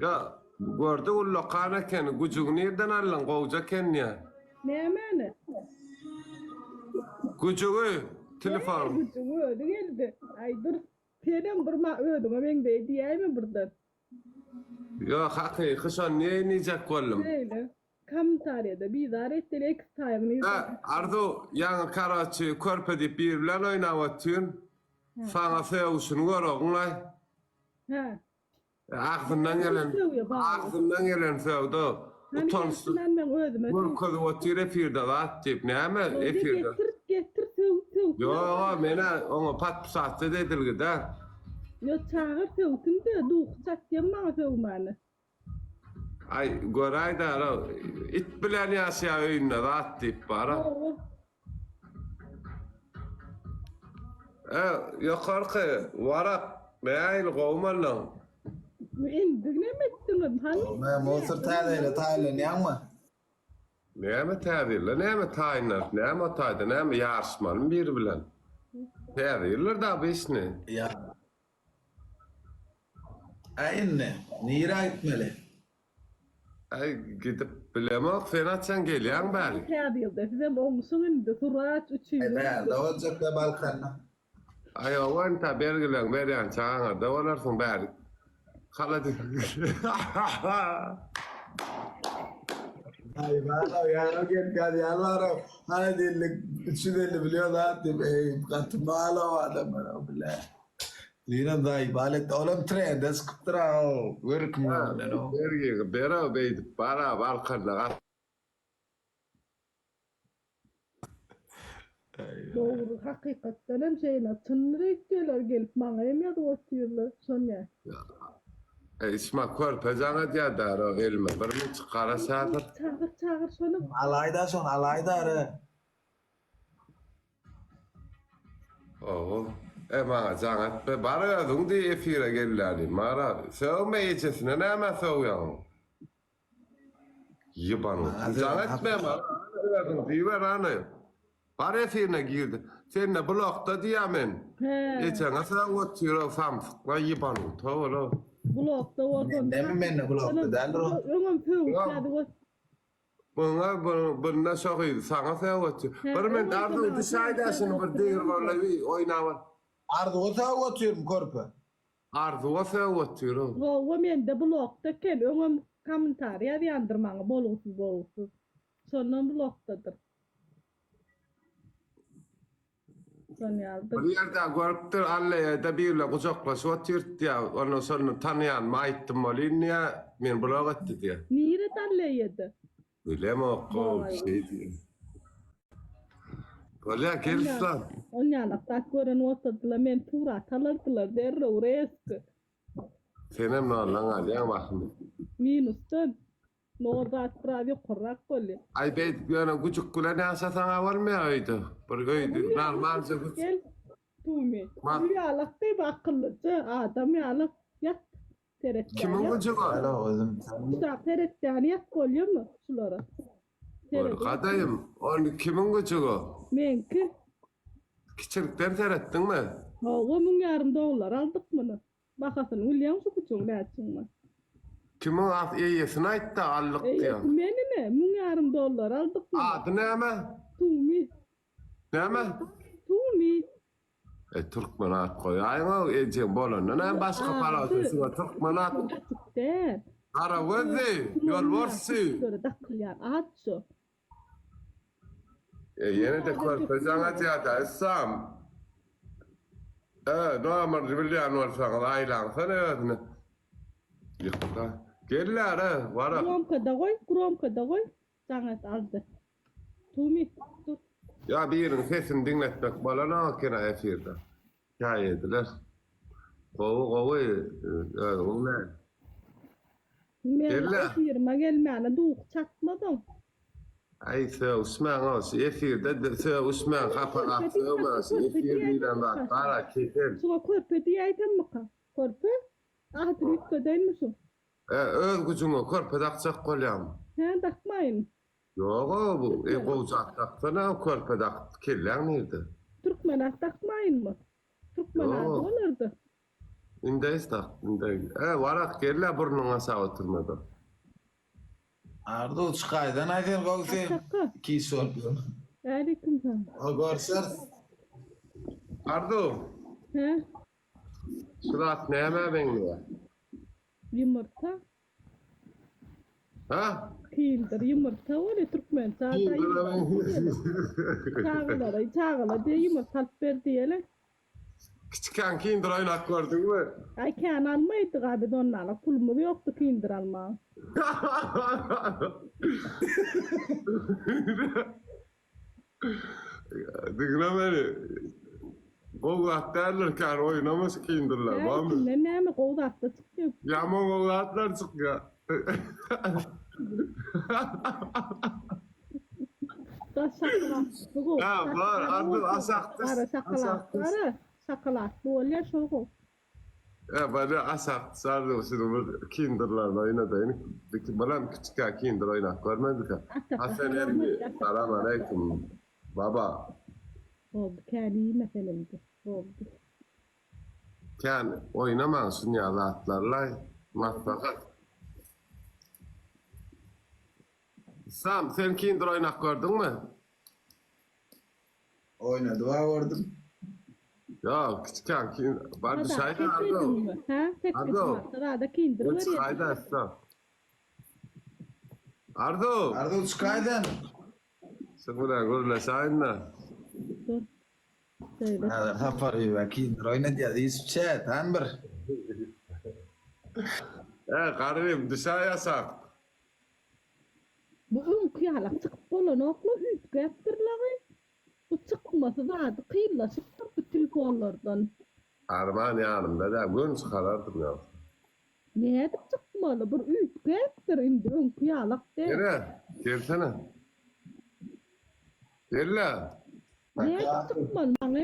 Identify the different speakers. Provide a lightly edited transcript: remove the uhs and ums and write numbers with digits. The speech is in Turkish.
Speaker 1: Ya gördü ulla kana ken gücüğü nereden alın kovca ken ya.
Speaker 2: Ne mene?
Speaker 1: Gücüğü telefon.
Speaker 2: Gücüm öldü geldi. Ay dur. Senin burma öldü ama ben de diyeyim buradan.
Speaker 1: Ya hakiki son ne inecek kollum.
Speaker 2: Öyle. Kam tarihte bir idare ettirek time.
Speaker 1: Ha ardu yan karaçı körpedi bir bilen oynawatıyorsun. Sana sevuşun var oğlay.
Speaker 2: Ha.
Speaker 1: Ağzından gelen sevdi. Utansın.
Speaker 2: Ben öldüm.
Speaker 1: Bu kız otire firde at tip ne ama efirde.
Speaker 2: Getir sev.
Speaker 1: Yo mena onu pat sattı dedilgi de.
Speaker 2: Yo çağır sevdim de duh çaktım bana sevmeni.
Speaker 1: Ay goray da it bilen yaşa oyunda da at tip bara. Yukarı varak ne ayıl kovmalım.
Speaker 2: İndigine mettim.
Speaker 3: Ben Mosır Taylan yanma.
Speaker 1: Näme täzirler, näme taýynlar, näme taýda, näme ýarşmalyň biri bilen. Täzirler da beşni.
Speaker 3: Ya. Aynı. Nira gitmeli.
Speaker 1: Ay gidip bilemek sen açsan gelýän bäli.
Speaker 2: Täzirde size boňsun indi suraç uçuyor.
Speaker 3: Evet, olacak da Balkan'a.
Speaker 1: Ay owan ta bergilen berýän çaňa da bolarsyň bäli. Halady.
Speaker 3: Ay valla ya gel ya Allah. Hani dillik şu dilli biliyor zaten. Katı mala var bana bile. Lina dayı balet oğlum tren das kutra work mu no.
Speaker 1: Bergi bera beýdi para balkanla.
Speaker 2: Doğru, hakikaten hem şeyine tınrık diyorlar gelip bana emyada oturuyorlar sonra.
Speaker 1: İsma körpejaňa diýär o elme. Bir mi çykara sadır.
Speaker 2: Çağır sonra.
Speaker 3: Alayda son alayda ara.
Speaker 1: Oo. Ema jaňat be baraýadyň diýip efire gelýärdi. Mara söwmeýçesine näme söwýän? Yibanu. Jaňat be mara. Diýär ana. Bar efirine girdi. Senne blokda diýämen. Geçen asa otyro samsykla yibanu. Tawara.
Speaker 2: Blokta oturdu.
Speaker 3: Demin blokta dalro.
Speaker 2: Öňüm püwladi o.
Speaker 1: Buna şoky saňa söwýär. Bir men dardy dışaýdasyny bir diýir gollaby oýnawan.
Speaker 3: Ardı ota oturuyorum korpa.
Speaker 1: Arzuwa söwýär.
Speaker 2: O mende blokta kel öňüm kommentaria ýandyrmaňy boluksuz. Sonra bloktadyr.
Speaker 1: Bir ýerde görüpdir Allaýa da birle gujoklaşyp oturdy. Ondan sonra tanýan maýtdym bolýan men blok etdi diýär.
Speaker 2: Nire tanlaýdy?
Speaker 1: Bileme o şey. Bolýa gelsin.
Speaker 2: Onýalykda gören oturdylar men pura talardylar derre ureski.
Speaker 1: Senem nolan alýan wagtynda.
Speaker 2: Minusdan. Nodat pravi qurrak bolýar.
Speaker 1: Ay beýt ýöne güçük gülen asasaňa bolmaýardy. Bir öýdi normalja güç.
Speaker 2: Gel. Tumi. Ýalykdy bakyllyca adam ýalyk ýat. Teretdi.
Speaker 1: Kimin güçü var?
Speaker 3: Alo özüm.
Speaker 2: Şa teretdi ýat bolýarmy şulara?
Speaker 1: Gadayım. Onu kimin güçü o?
Speaker 2: Menki.
Speaker 1: Kiçilikden teretdiňmi?
Speaker 2: Hawa mun ýarym doglar aldyk muny. Bakasyny bilýän şu güçüň näçiňmi?
Speaker 1: Kimin ýesini aýtdy allyk diýär.
Speaker 2: Menime mun ýarym dollar aldyk muny.
Speaker 1: Ady näme?
Speaker 2: Tumi.
Speaker 1: Näme?
Speaker 2: Tumi.
Speaker 1: Türkmenat koýaýňa ejem bolanda näme başga parasyny Türkmenat.
Speaker 2: Der.
Speaker 1: Ara wezi, ýolbarsy.
Speaker 2: Şöyle dakylýar atşo.
Speaker 1: Ýene de körpejaňa diýär Islam. Normal bilýän bolsaň aýlan sana ödüne. Ýokda. Gelýär, wara.
Speaker 2: Kromka da goý. Jaňat aldy. Tumi. Dur.
Speaker 1: Ya birin sesini dinletmek bolana kena efirde. Ýaýdylar. Gowy, öňe.
Speaker 2: Men firma gelmäne duq çatmadyň.
Speaker 1: Ay Usman os efirde Usman kaparak söwmäs efir bilen bak bara keter.
Speaker 2: Şuňa körpe diýýärmi ka? Körpe? Ahdryk ködenmişim.
Speaker 1: Öz gücüňe körpe dakçak bolýam.
Speaker 2: He dakmaýyn.
Speaker 1: Yoga bu gowjak daktana körpe dak kelläň nerede?
Speaker 2: Türkmenat dakmaýynmy? Türkmenat bolardy.
Speaker 1: İndeyiz da. İndeyiz. Varak gelle burnuna sağ oturmadı.
Speaker 3: Ardu çıkaydan aydın kokse.
Speaker 2: Şaka.
Speaker 3: Ki soruyor.
Speaker 2: Aleyküm selam.
Speaker 3: O görser.
Speaker 1: Ardu.
Speaker 2: He?
Speaker 1: Şurat ne yeme benimle?
Speaker 2: Yumurta.
Speaker 1: Ha?
Speaker 2: Kildir yumurta var ya Türkmen. Çağla diye yumurta alıp ver diyelim.
Speaker 1: Küçükken kindir oynak gördün mü?
Speaker 2: Ay kan almaydık abi onlarla. Pulumuz yoktu kindir alma.
Speaker 1: Dikine beni. Kovgat derlerken oynaması kindirler. Var mı?
Speaker 2: Ne mi kovdakta çıkıyor.
Speaker 1: Yaman kovgatlar çıkıyor.
Speaker 2: Da şakalat.
Speaker 1: Ha, var, ardı asaktır.
Speaker 2: Ara şakalat. Ara şakalat. Bu öyle şoku.
Speaker 1: Bana asak sardı şimdi kinderlerle oynadı. Bana küçükken kinder oynak görmedik ha. Hasan Ergi, selam aleyküm. Baba,
Speaker 2: Oldu. Kendi iyi meselemdi. Oldu.
Speaker 1: ken oynamansın ya zatlarla. Matbakat. Sam, sen kinder oynak gördün mü?
Speaker 3: Oynadı var gördüm.
Speaker 1: Ya küçükken kinder. Var dışarıda
Speaker 2: Tek
Speaker 1: ardı.
Speaker 2: mi? Ha? Tek
Speaker 1: Ardo.
Speaker 2: Sırada kindir var
Speaker 1: Hiç
Speaker 2: ya.
Speaker 1: kayda etsem. Ardu,
Speaker 3: Ardu çıkaydan.
Speaker 1: sen buraya gurle sayınla.
Speaker 2: Dur. Söyle.
Speaker 3: Hadi hafar ya kinder oynadı ya. Is chat hanber.
Speaker 1: Karım dışarı yasak.
Speaker 2: Bu ön kıyalak çıkıp olan okla üst yaptırlar. Bu çıkması da adı kıyılaşıp bu telefonlardan.
Speaker 1: Arman yanımda da gün çıkarardım ya.
Speaker 2: Ne de çıkmalı? Bu üst yaptır indi ön kıyalak de.
Speaker 1: Gel, gelsene. Gel la.
Speaker 2: Ne de çıkmalı? Bana